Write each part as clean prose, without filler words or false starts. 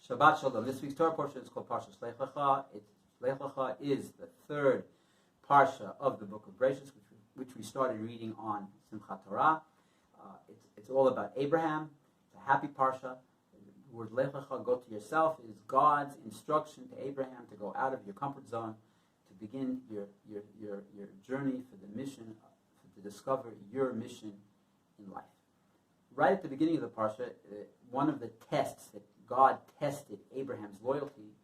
Shabbat Shalom. This week's Torah portion is called Parsha Lech Lecha. Lech Lecha is the third parsha of the book of Bereshit, which we started reading on Simchat Torah. It's all about Abraham. It's a happy parsha. The word Lech Lecha, go to yourself, is God's instruction to Abraham to go out of your comfort zone, to begin your journey for the mission, to discover your mission in life. Right at the beginning of the parsha, one of the tests that God tested Abraham's loyalty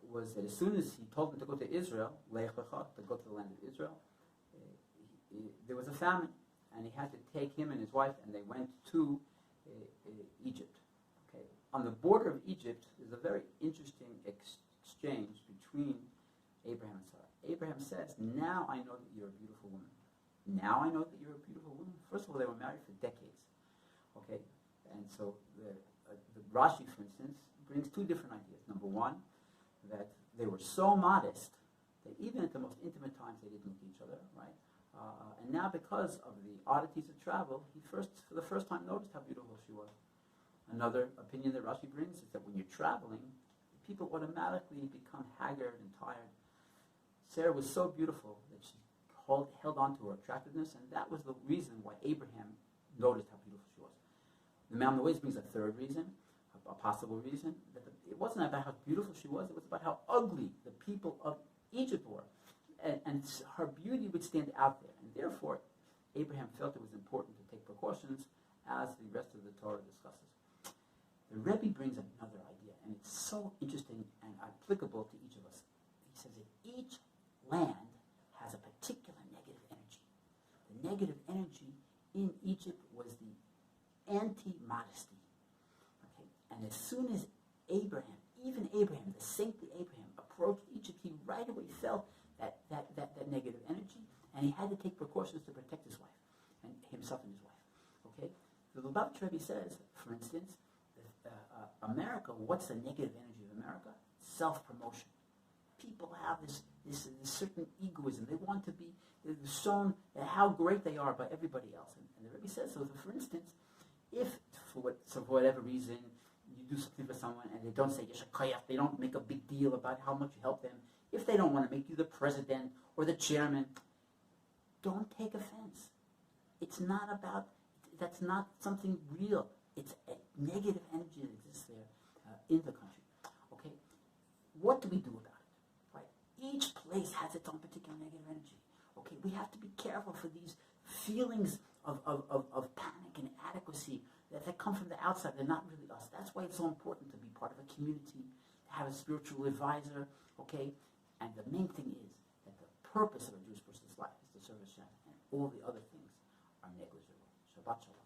was that as soon as he told him to go to Israel, Lech Lecha, to go to the land of Israel, there was a famine, and he had to take him and his wife, and they went to Egypt. Okay. On the border of Egypt, there's a very interesting exchange between Abraham and Sarah. Abraham says, "Now I know that you're a beautiful woman. Now I know that you're a beautiful woman." First of all, they were married for decades. Okay, and so the Rashi, for instance, brings two different ideas. Number one, that they were so modest that even at the most intimate times they didn't look at each other, right? And now, because of the oddities of travel, he for the first time noticed how beautiful she was. Another opinion that Rashi brings is that when you're traveling, people automatically become haggard and tired. Sarah was so beautiful that she held on to her attractiveness, and that was the reason why Abraham noticed how beautiful she was. The Mountain of Ways brings a third reason, a possible reason, that it wasn't about how beautiful she was, it was about how ugly the people of Egypt were. And her beauty would stand out there. And therefore, Abraham felt it was important to take precautions, as the rest of the Torah discusses. The Rebbe brings another idea, and it's so interesting and applicable to each of us. He says that each land has a particular negative energy. The negative energy in Egypt was the anti-modesty. Okay? And as soon as Abraham, the saintly Abraham, approached Egypt, he right away felt that negative energy, and he had to take precautions to protect his wife, and himself and his wife. Okay? The Lubavitch Rebbe says, for instance, America, what's the negative energy of America? Self-promotion. People have this certain egoism. They want to be shown how great they are by everybody else. And the Rebbe says, so for instance, if for whatever reason you do something for someone and they don't say yeshakayach, they don't make a big deal about how much you help them, if they don't want to make you the president or the chairman, don't take offense. It's not about, that's not something real. It's a negative energy that exists there in the country. Okay? What do we do about it? Right? Each place has its own particular negative energy. Okay? We have to be careful for these feelings of panic and inadequacy that come from the outside. They're not really us. That's why it's so important to be part of a community, to have a spiritual advisor, okay? And the main thing is that the purpose of a Jewish person's life is to serve Hashem, and all the other things are negligible. Shabbat Shalom.